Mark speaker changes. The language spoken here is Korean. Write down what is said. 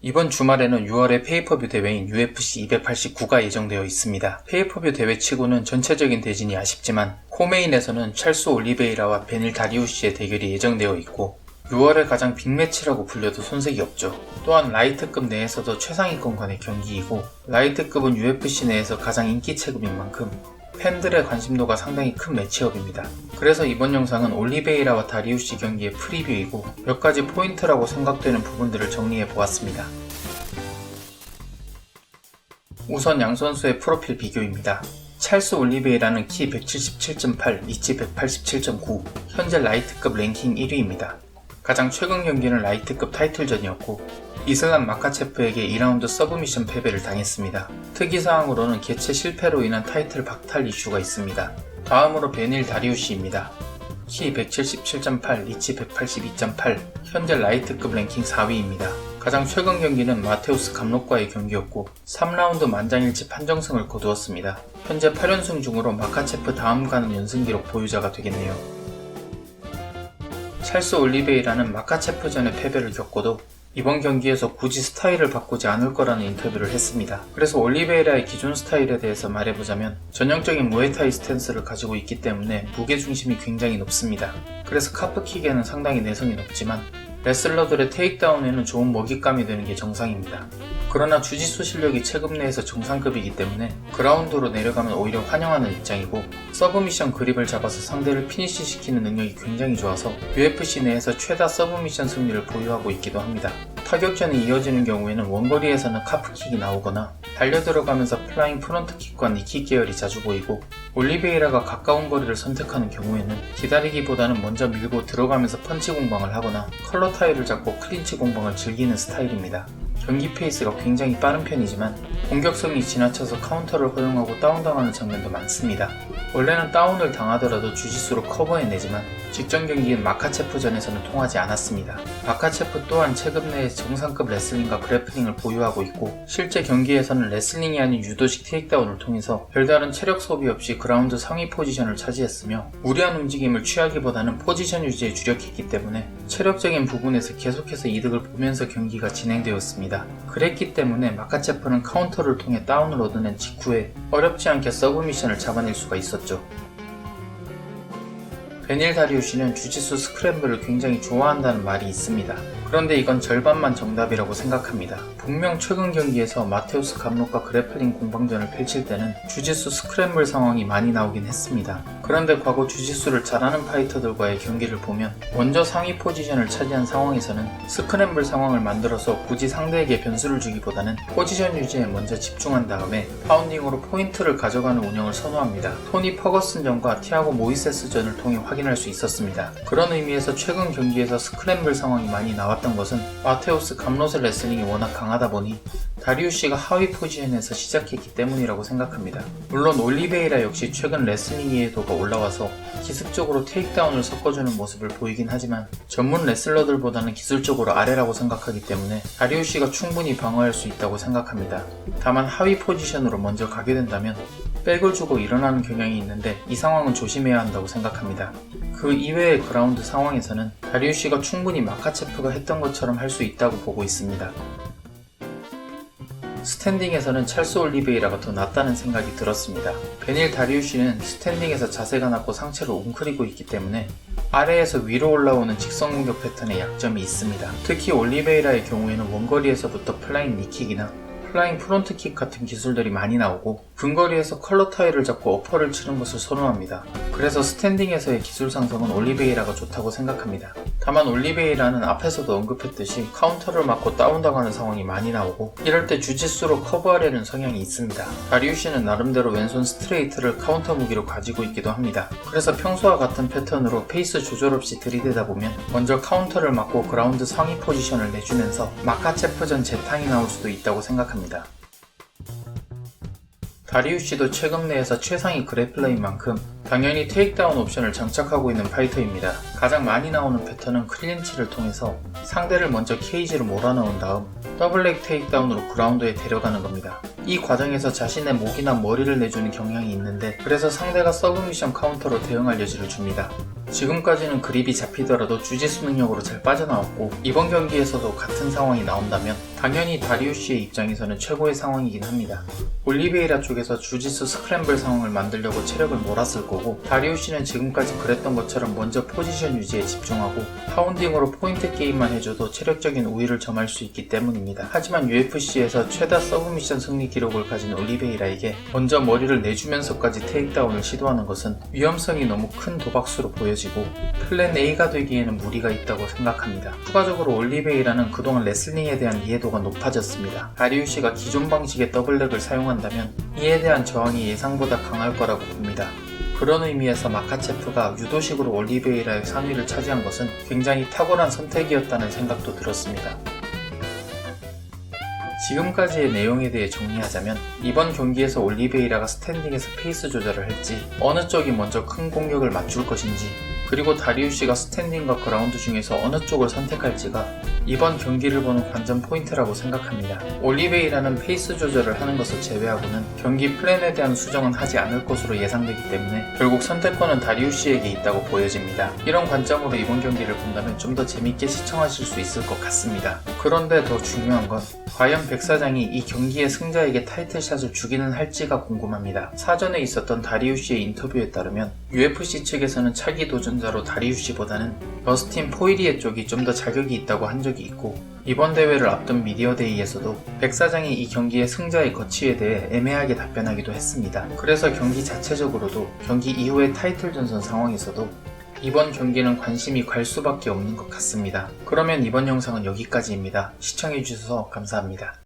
Speaker 1: 이번 주말에는 6월에 페이퍼뷰 대회인 UFC 289가 예정되어 있습니다. 페이퍼뷰 대회치고는 전체적인 대진이 아쉽지만 코메인에서는 찰스 올리베이라와 베닐 다리우시의 대결이 예정되어 있고 6월의 가장 빅매치라고 불려도 손색이 없죠. 또한 라이트급 내에서도 최상위권 간의 경기이고 라이트급은 UFC 내에서 가장 인기 체급인 만큼 팬들의 관심도가 상당히 큰 매치업입니다. 그래서 이번 영상은 올리베이라와 다리우시 경기의 프리뷰이고 몇 가지 포인트라고 생각되는 부분들을 정리해 보았습니다. 우선 양 선수의 프로필 비교입니다. 찰스 올리베이라는 키 177.8, 리치 187.9, 현재 라이트급 랭킹 1위입니다. 가장 최근 경기는 라이트급 타이틀전이었고 이슬람 마카체프에게 2라운드 서브미션 패배를 당했습니다. 특이사항으로는 개최 실패로 인한 타이틀 박탈 이슈가 있습니다. 다음으로 베닐 다리우시입니다. 키 177.8, 리치 182.8, 현재 라이트급 랭킹 4위입니다. 가장 최근 경기는 마테우스 감록과의 경기였고 3라운드 만장일치 판정승을 거두었습니다. 현재 8연승 중으로 마카체프 다음 가는 연승기록 보유자가 되겠네요. 찰스 올리베이라는 마카체프전의 패배를 겪고도 이번 경기에서 굳이 스타일을 바꾸지 않을 거라는 인터뷰를 했습니다. 그래서 올리베이라의 기존 스타일에 대해서 말해보자면 전형적인 무에타이 스탠스를 가지고 있기 때문에 무게중심이 굉장히 높습니다. 그래서 카프킥에는 상당히 내성이 높지만 레슬러들의 테이크다운에는 좋은 먹잇감이 되는 게 정상입니다. 그러나 주짓수 실력이 체급 내에서 정상급이기 때문에 그라운드로 내려가면 오히려 환영하는 입장이고 서브미션 그립을 잡아서 상대를 피니시시키는 능력이 굉장히 좋아서 UFC 내에서 최다 서브미션 승리를 보유하고 있기도 합니다. 타격전이 이어지는 경우에는 원거리에서는 카프킥이 나오거나 달려들어가면서 플라잉 프론트킥과 니킥 계열이 자주 보이고 올리베이라가 가까운 거리를 선택하는 경우에는 기다리기보다는 먼저 밀고 들어가면서 펀치 공방을 하거나 컬러 타일을 잡고 클린치 공방을 즐기는 스타일입니다. 경기 페이스가 굉장히 빠른 편이지만 공격성이 지나쳐서 카운터를 허용하고 다운당하는 장면도 많습니다. 원래는 다운을 당하더라도 주짓수로 커버해내지만 직전 경기인 마카체프전에서는 통하지 않았습니다. 마카체프 또한 체급 내에 정상급 레슬링과 그래플링을 보유하고 있고 실제 경기에서는 레슬링이 아닌 유도식 테이크다운을 통해서 별다른 체력 소비 없이 그라운드 상위 포지션을 차지했으며 무리한 움직임을 취하기보다는 포지션 유지에 주력했기 때문에 체력적인 부분에서 계속해서 이득을 보면서 경기가 진행되었습니다. 그랬기 때문에 마카체프는 카운터를 통해 다운을 얻어낸 직후에 어렵지 않게 서브미션을 잡아낼 수가 있었죠. 베닐 다리우시는 주짓수 스크램블을 굉장히 좋아한다는 말이 있습니다. 그런데 이건 절반만 정답이라고 생각합니다. 분명 최근 경기에서 마테우스 감록과 그래플링 공방전을 펼칠 때는 주짓수 스크램블 상황이 많이 나오긴 했습니다. 그런데 과거 주짓수를 잘하는 파이터들과의 경기를 보면 먼저 상위 포지션을 차지한 상황에서는 스크램블 상황을 만들어서 굳이 상대에게 변수를 주기보다는 포지션 유지에 먼저 집중한 다음에 파운딩으로 포인트를 가져가는 운영을 선호합니다. 토니 퍼거슨전과 티아고 모이세스전을 통해 확인할 수 있었습니다. 그런 의미에서 최근 경기에서 스크램블 상황이 많이 나왔던 것은 마테우스 감롯의 레슬링이 워낙 강하다 보니 다리우시가 하위 포지션에서 시작했기 때문이라고 생각합니다. 물론 올리베이라 역시 최근 레슬링 이해도가 올라와서 기습적으로 테이크다운을 섞어주는 모습을 보이긴 하지만 전문 레슬러들보다는 기술적으로 아래라고 생각하기 때문에 다리우시가 충분히 방어할 수 있다고 생각합니다. 다만 하위 포지션으로 먼저 가게 된다면 백을 주고 일어나는 경향이 있는데 이 상황은 조심해야 한다고 생각합니다. 그 이외의 그라운드 상황에서는 다리우시가 충분히 마카체프가 했던 것처럼 할 수 있다고 보고 있습니다. 스탠딩에서는 찰스 올리베이라가 더 낫다는 생각이 들었습니다. 베닐 다리우시는 스탠딩에서 자세가 낮고 상체를 웅크리고 있기 때문에 아래에서 위로 올라오는 직선 공격 패턴에 약점이 있습니다. 특히 올리베이라의 경우에는 원거리에서부터 플라잉 니킥이나 플라잉 프론트킥 같은 기술들이 많이 나오고 근거리에서 컬러 타일을 잡고 어퍼를 치는 것을 선호합니다. 그래서 스탠딩에서의 기술 상승은 올리베이라가 좋다고 생각합니다. 다만 올리베이라는 앞에서도 언급했듯이 카운터를 맞고 다운당하는 상황이 많이 나오고 이럴 때 주짓수로 커버하려는 성향이 있습니다. 다리우시는 나름대로 왼손 스트레이트를 카운터 무기로 가지고 있기도 합니다. 그래서 평소와 같은 패턴으로 페이스 조절 없이 들이대다 보면 먼저 카운터를 맞고 그라운드 상위 포지션을 내주면서 마카체프전 재탕이 나올 수도 있다고 생각합니다. 다리우시도 최근 내에서 최상위 그래플러인 만큼 당연히 테이크다운 옵션을 장착하고 있는 파이터입니다. 가장 많이 나오는 패턴은 클린치를 통해서 상대를 먼저 케이지로 몰아넣은 다음 더블렉 테이크다운으로 그라운드에 데려가는 겁니다. 이 과정에서 자신의 목이나 머리를 내주는 경향이 있는데 그래서 상대가 서브미션 카운터로 대응할 여지를 줍니다. 지금까지는 그립이 잡히더라도 주짓수 능력으로 잘 빠져나왔고 이번 경기에서도 같은 상황이 나온다면 당연히 다리우시의 입장에서는 최고의 상황이긴 합니다. 올리베이라 쪽에서 주짓수 스크램블 상황을 만들려고 체력을 몰았을 거고, 다리우시는 지금까지 그랬던 것처럼 먼저 포지션 유지에 집중하고 파운딩으로 포인트 게임만 해줘도 체력적인 우위를 점할 수 있기 때문입니다. 하지만 UFC에서 최다 서브미션 승리 기록을 가진 올리베이라에게 먼저 머리를 내주면서까지 테이크다운을 시도하는 것은 위험성이 너무 큰 도박수로 보여지고 플랜 A가 되기에는 무리가 있다고 생각합니다. 추가적으로 올리베이라는 그동안 레슬링에 대한 이해도가 높아졌습니다. 다리우시가 기존 방식의 더블렉을 사용한다면 이에 대한 저항이 예상보다 강할 거라고 봅니다. 그런 의미에서 마카체프가 유도식으로 올리베이라의 상위를 차지한 것은 굉장히 탁월한 선택이었다는 생각도 들었습니다. 지금까지의 내용에 대해 정리하자면, 이번 경기에서 올리베이라가 스탠딩에서 페이스 조절을 할지, 어느 쪽이 먼저 큰 공격을 맞출 것인지, 그리고 다리우시가 스탠딩과 그라운드 중에서 어느 쪽을 선택할지가 이번 경기를 보는 관전 포인트라고 생각합니다. 올리베이라는 페이스 조절을 하는 것을 제외하고는 경기 플랜에 대한 수정은 하지 않을 것으로 예상되기 때문에 결국 선택권은 다리우시에게 있다고 보여집니다. 이런 관점으로 이번 경기를 본다면 좀 더 재밌게 시청하실 수 있을 것 같습니다. 그런데 더 중요한 건 과연 백 사장이 이 경기의 승자에게 타이틀샷을 주기는 할지가 궁금합니다. 사전에 있었던 다리우시의 인터뷰에 따르면 UFC 측에서는 차기 도전자로 다리우시보다는 러스틴 포이리에 쪽이 좀 더 자격이 있다고 한 적이 있고, 이번 대회를 앞둔 미디어데이에서도 백 사장이 이 경기의 승자의 거취에 대해 애매하게 답변하기도 했습니다. 그래서 경기 자체적으로도 경기 이후의 타이틀 전선 상황에서도 이번 경기는 관심이 갈 수밖에 없는 것 같습니다. 그러면 이번 영상은 여기까지입니다. 시청해주셔서 감사합니다.